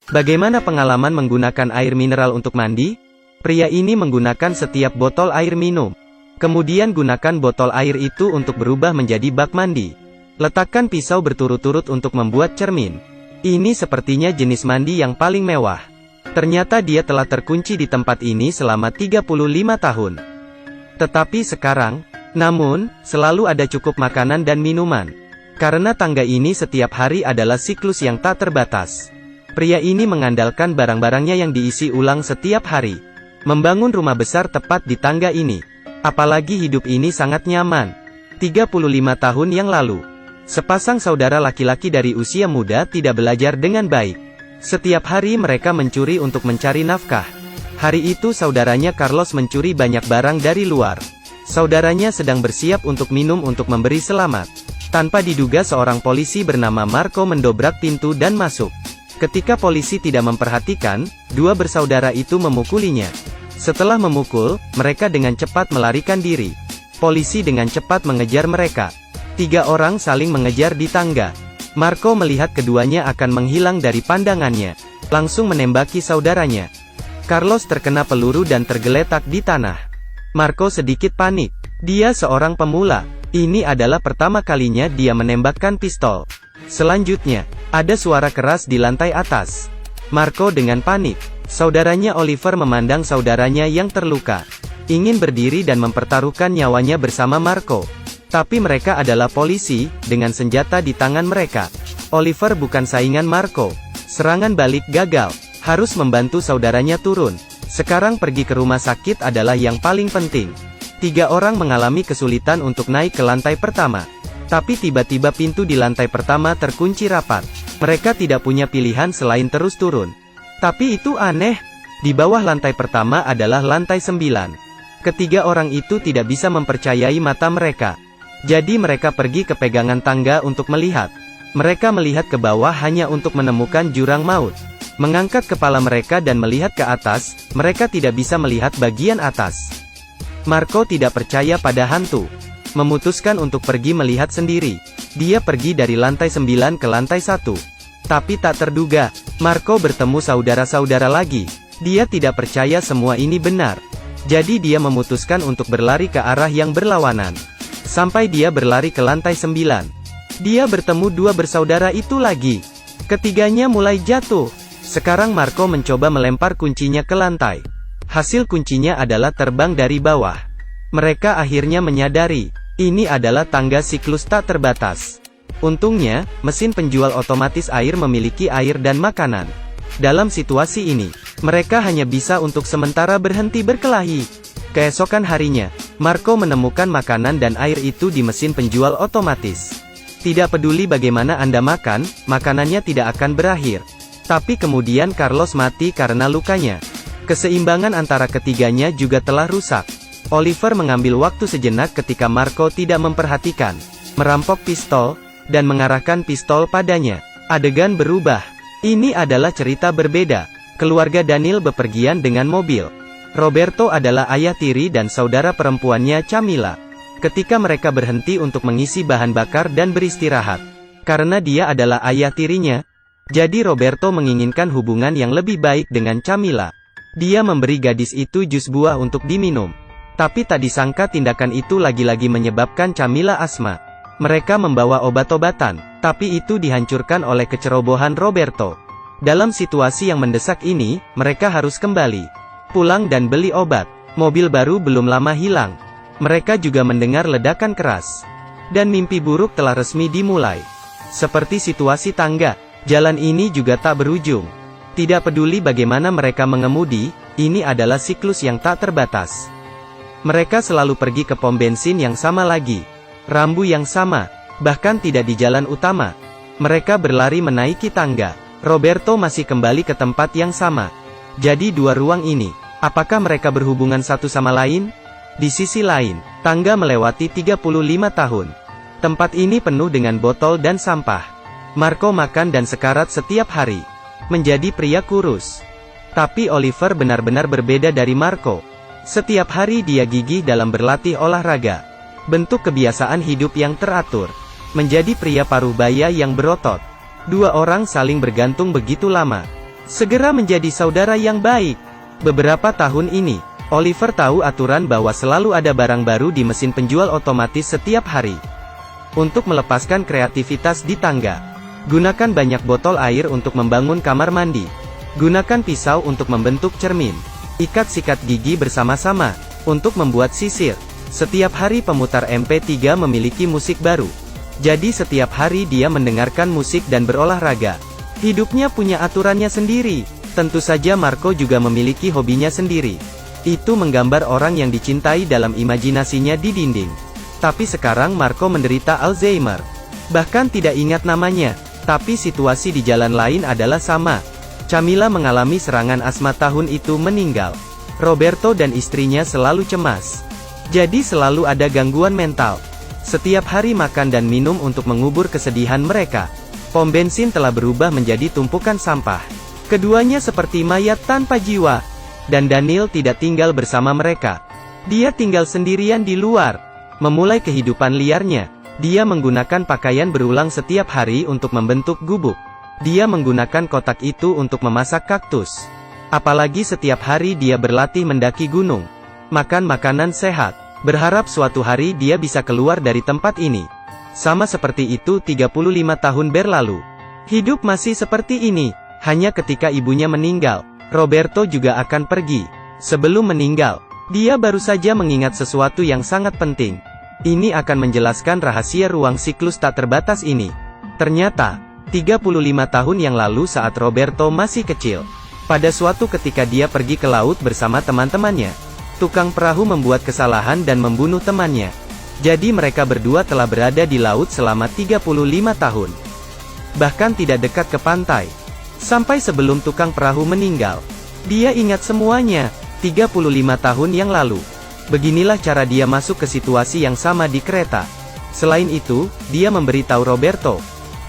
Bagaimana pengalaman menggunakan air mineral untuk mandi? Pria ini menggunakan setiap botol air minum. Kemudian gunakan botol air itu untuk berubah menjadi bak mandi. Letakkan pisau berturut-turut untuk membuat cermin. Ini sepertinya jenis mandi yang paling mewah. Ternyata dia telah terkunci di tempat ini selama 35 tahun. Tetapi sekarang, namun, selalu ada cukup makanan dan minuman. Karena tangga ini setiap hari adalah siklus yang tak terbatas. Pria ini mengandalkan barang-barangnya yang diisi ulang setiap hari. Membangun rumah besar tepat di tangga ini. Apalagi hidup ini sangat nyaman. 35 tahun yang lalu, sepasang saudara laki-laki dari usia muda tidak belajar dengan baik. Setiap hari mereka mencuri untuk mencari nafkah. Hari itu saudaranya Carlos mencuri banyak barang dari luar. Saudaranya sedang bersiap untuk minum untuk memberi selamat. Tanpa diduga seorang polisi bernama Marco mendobrak pintu dan masuk. Ketika polisi tidak memperhatikan, dua bersaudara itu memukulinya. Setelah memukul, mereka dengan cepat melarikan diri. Polisi dengan cepat mengejar mereka. 3 orang saling mengejar di tangga. Marco melihat keduanya akan menghilang dari pandangannya. Langsung menembaki saudaranya. Carlos terkena peluru dan tergeletak di tanah. Marco sedikit panik. Dia seorang pemula. Ini adalah pertama kalinya dia menembakkan pistol. Selanjutnya, ada suara keras di lantai atas. Marco dengan panik. Saudaranya Oliver memandang saudaranya yang terluka. Ingin berdiri dan mempertaruhkan nyawanya bersama Marco. Tapi mereka adalah polisi, dengan senjata di tangan mereka. Oliver bukan saingan Marco. Serangan balik gagal. Harus membantu saudaranya turun. Sekarang pergi ke rumah sakit adalah yang paling penting. 3 orang mengalami kesulitan untuk naik ke lantai pertama. Tapi tiba-tiba pintu di lantai pertama terkunci rapat. Mereka tidak punya pilihan selain terus turun. Tapi itu aneh. Di bawah lantai pertama adalah lantai 9. Ketiga orang itu tidak bisa mempercayai mata mereka. Jadi mereka pergi ke pegangan tangga untuk melihat. Mereka melihat ke bawah hanya untuk menemukan jurang maut. Mengangkat kepala mereka dan melihat ke atas, mereka tidak bisa melihat bagian atas. Marco tidak percaya pada hantu. Memutuskan untuk pergi melihat sendiri. Dia pergi dari lantai 9 ke lantai 1. Tapi tak terduga, Marco bertemu saudara-saudara lagi. Dia tidak percaya semua ini benar. Jadi dia memutuskan untuk berlari ke arah yang berlawanan. Sampai dia berlari ke lantai 9. Dia bertemu 2 bersaudara itu lagi. Ketiganya mulai jatuh. Sekarang Marco mencoba melempar kuncinya ke lantai. Hasil kuncinya adalah terbang dari bawah. Mereka akhirnya menyadari, ini adalah tangga siklus tak terbatas. Untungnya, mesin penjual otomatis air memiliki air dan makanan. Dalam situasi ini, mereka hanya bisa untuk sementara berhenti berkelahi. Keesokan harinya, Marco menemukan makanan dan air itu di mesin penjual otomatis. Tidak peduli bagaimana Anda makan, makanannya tidak akan berakhir. Tapi kemudian Carlos mati karena lukanya. Keseimbangan antara ketiganya juga telah rusak. Oliver mengambil waktu sejenak ketika Marco tidak memperhatikan. Merampok pistol, dan mengarahkan pistol padanya. Adegan berubah. Ini adalah cerita berbeda. Keluarga Daniel bepergian dengan mobil. Roberto adalah ayah tiri dan saudara perempuannya Camila. Ketika mereka berhenti untuk mengisi bahan bakar dan beristirahat. Karena dia adalah ayah tirinya, jadi Roberto menginginkan hubungan yang lebih baik dengan Camila. Dia memberi gadis itu jus buah untuk diminum. Tapi tak disangka tindakan itu lagi-lagi menyebabkan Camila asma. Mereka membawa obat-obatan, tapi itu dihancurkan oleh kecerobohan Roberto. Dalam situasi yang mendesak ini, mereka harus kembali pulang dan beli obat. Mobil baru belum lama hilang. Mereka juga mendengar ledakan keras. Dan mimpi buruk telah resmi dimulai. Seperti situasi tangga, jalan ini juga tak berujung. Tidak peduli bagaimana mereka mengemudi, ini adalah siklus yang tak terbatas. Mereka selalu pergi ke pom bensin yang sama lagi. Rambu yang sama, bahkan tidak di jalan utama. Mereka berlari menaiki tangga. Roberto masih kembali ke tempat yang sama. Jadi 2 ruang ini, apakah mereka berhubungan satu sama lain? Di sisi lain, tangga melewati 35 tahun. Tempat ini penuh dengan botol dan sampah. Marco makan dan sekarat setiap hari. Menjadi pria kurus. Tapi Oliver benar-benar berbeda dari Marco. Setiap hari dia gigih dalam berlatih olahraga. Bentuk kebiasaan hidup yang teratur. Menjadi pria paruh baya yang berotot. 2 orang saling bergantung begitu lama. Segera menjadi saudara yang baik. Beberapa tahun ini, Oliver tahu aturan bahwa selalu ada barang baru di mesin penjual otomatis setiap hari. Untuk melepaskan kreativitas di tangga, gunakan banyak botol air untuk membangun kamar mandi. Gunakan pisau untuk membentuk cermin. Ikat sikat gigi bersama-sama untuk membuat sisir. Setiap hari pemutar MP3 memiliki musik baru. Jadi setiap hari dia mendengarkan musik dan berolahraga. Hidupnya punya aturannya sendiri. Tentu saja Marco juga memiliki hobinya sendiri. Itu menggambar orang yang dicintai dalam imajinasinya di dinding. Tapi sekarang Marco menderita Alzheimer. Bahkan tidak ingat namanya. Tapi situasi di jalan lain adalah sama. Camila mengalami serangan asma tahun itu meninggal. Roberto dan istrinya selalu cemas. Jadi selalu ada gangguan mental. Setiap hari makan dan minum untuk mengubur kesedihan mereka. Pom bensin telah berubah menjadi tumpukan sampah. Keduanya seperti mayat tanpa jiwa. Dan Daniel tidak tinggal bersama mereka. Dia tinggal sendirian di luar. Memulai kehidupan liarnya. Dia menggunakan pakaian berulang setiap hari untuk membentuk gubuk. Dia menggunakan kotak itu untuk memasak kaktus. Apalagi setiap hari dia berlatih mendaki gunung. Makan makanan sehat. Berharap suatu hari dia bisa keluar dari tempat ini. Sama seperti itu 35 tahun berlalu. Hidup masih seperti ini. Hanya ketika ibunya meninggal, Roberto juga akan pergi. Sebelum meninggal, dia baru saja mengingat sesuatu yang sangat penting. Ini akan menjelaskan rahasia ruang siklus tak terbatas ini. Ternyata, 35 tahun yang lalu saat Roberto masih kecil, pada suatu ketika dia pergi ke laut bersama teman-temannya, tukang perahu membuat kesalahan dan membunuh temannya. Jadi mereka berdua telah berada di laut selama 35 tahun. Bahkan tidak dekat ke pantai. Sampai sebelum tukang perahu meninggal. Dia ingat semuanya, 35 tahun yang lalu. Beginilah cara dia masuk ke situasi yang sama di kereta. Selain itu, dia memberitahu Roberto,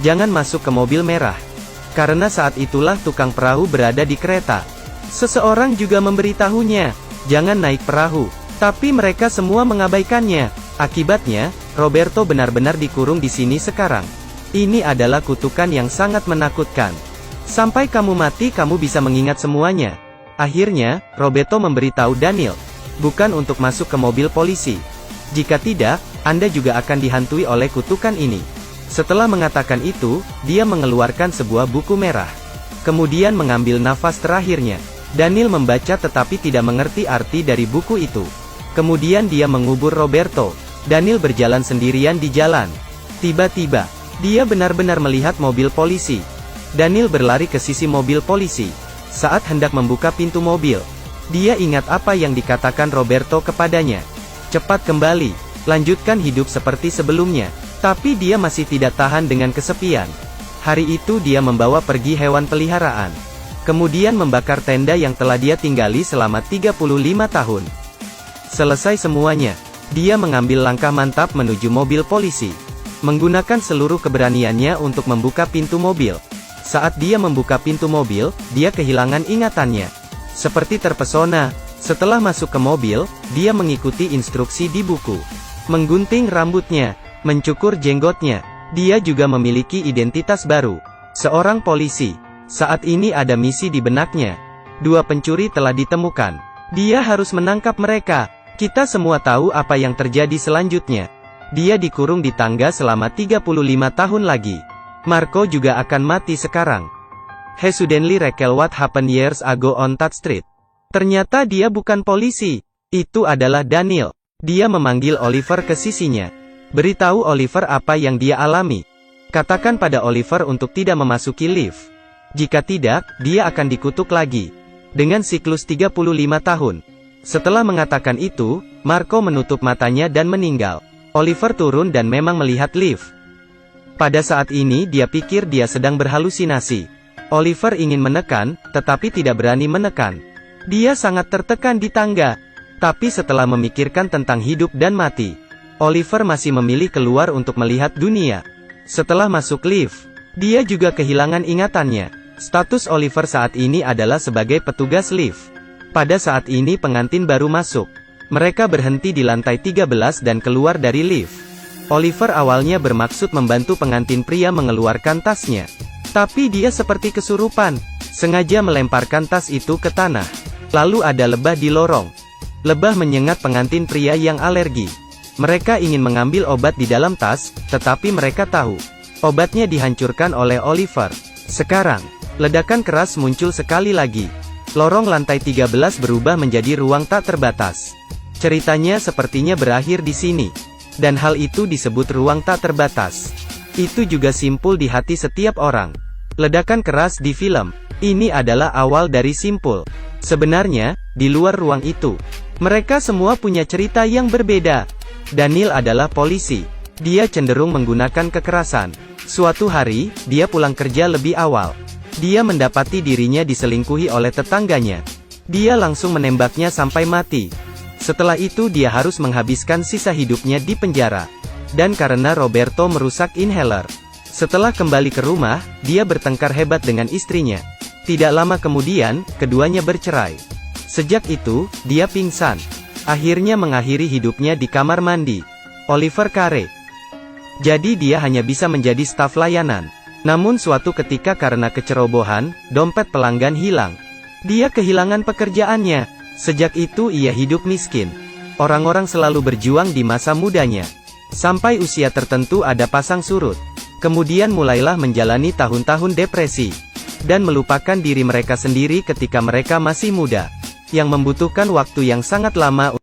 jangan masuk ke mobil merah. Karena saat itulah tukang perahu berada di kereta. Seseorang juga memberitahunya, jangan naik perahu. Tapi mereka semua mengabaikannya. Akibatnya, Roberto benar-benar dikurung di sini sekarang. Ini adalah kutukan yang sangat menakutkan. Sampai kamu mati kamu bisa mengingat semuanya. Akhirnya, Roberto memberitahu Daniel, bukan untuk masuk ke mobil polisi. Jika tidak, Anda juga akan dihantui oleh kutukan ini. Setelah mengatakan itu, dia mengeluarkan sebuah buku merah. Kemudian mengambil nafas terakhirnya. Daniel membaca tetapi tidak mengerti arti dari buku itu. Kemudian dia mengubur Roberto. Daniel berjalan sendirian di jalan. Tiba-tiba, dia benar-benar melihat mobil polisi. Daniel berlari ke sisi mobil polisi. Saat hendak membuka pintu mobil, dia ingat apa yang dikatakan Roberto kepadanya. Cepat kembali, lanjutkan hidup seperti sebelumnya. Tapi dia masih tidak tahan dengan kesepian. Hari itu dia membawa pergi hewan peliharaan. Kemudian membakar tenda yang telah dia tinggali selama 35 tahun. Selesai semuanya, dia mengambil langkah mantap menuju mobil polisi. Menggunakan seluruh keberaniannya untuk membuka pintu mobil. Saat dia membuka pintu mobil, dia kehilangan ingatannya. Seperti terpesona, setelah masuk ke mobil, dia mengikuti instruksi di buku. Menggunting rambutnya, mencukur jenggotnya. Dia juga memiliki identitas baru. Seorang polisi. Saat ini ada misi di benaknya. 2 pencuri telah ditemukan. Dia harus menangkap mereka. Kita semua tahu apa yang terjadi selanjutnya. Dia dikurung di tangga selama 35 tahun lagi. Marco juga akan mati sekarang. He suddenly recall what happened years ago on that street. Ternyata dia bukan polisi. Itu adalah Daniel. Dia memanggil Oliver ke sisinya. Beritahu Oliver apa yang dia alami. Katakan pada Oliver untuk tidak memasuki lift. Jika tidak, dia akan dikutuk lagi. Dengan siklus 35 tahun. Setelah mengatakan itu, Marco menutup matanya dan meninggal. Oliver turun dan memang melihat lift. Pada saat ini dia pikir dia sedang berhalusinasi. Oliver ingin menekan, tetapi tidak berani menekan. Dia sangat tertekan di tangga. Tapi setelah memikirkan tentang hidup dan mati, Oliver masih memilih keluar untuk melihat dunia. Setelah masuk lift, dia juga kehilangan ingatannya. Status Oliver saat ini adalah sebagai petugas lift. Pada saat ini pengantin baru masuk. Mereka berhenti di lantai 13 dan keluar dari lift. Oliver awalnya bermaksud membantu pengantin pria mengeluarkan tasnya. Tapi dia seperti kesurupan. sengaja melemparkan tas itu ke tanah. Lalu ada lebah di lorong. Lebah menyengat pengantin pria yang alergi. Mereka ingin mengambil obat di dalam tas, tetapi mereka tahu obatnya dihancurkan oleh Oliver. Sekarang, ledakan keras muncul sekali lagi. Lorong lantai 13 berubah menjadi ruang tak terbatas. Ceritanya sepertinya berakhir di sini. Dan hal itu disebut ruang tak terbatas. Itu juga simpul di hati setiap orang. Ledakan keras di film ini adalah awal dari simpul. Sebenarnya, di luar ruang itu, mereka semua punya cerita yang berbeda. Daniel adalah polisi. Dia cenderung menggunakan kekerasan. Suatu hari, dia pulang kerja lebih awal. Dia mendapati dirinya diselingkuhi oleh tetangganya. Dia langsung menembaknya sampai mati. Setelah itu dia harus menghabiskan sisa hidupnya di penjara. Dan karena Roberto merusak inhaler. Setelah kembali ke rumah, dia bertengkar hebat dengan istrinya. Tidak lama kemudian, keduanya bercerai. Sejak itu, dia pingsan. Akhirnya mengakhiri hidupnya di kamar mandi. Oliver Carey. Jadi dia hanya bisa menjadi staf layanan. Namun suatu ketika karena kecerobohan, dompet pelanggan hilang. Dia kehilangan pekerjaannya. Sejak itu ia hidup miskin. Orang-orang selalu berjuang di masa mudanya. Sampai usia tertentu ada pasang surut. Kemudian mulailah menjalani tahun-tahun depresi. Dan melupakan diri mereka sendiri ketika mereka masih muda. Yang membutuhkan waktu yang sangat lama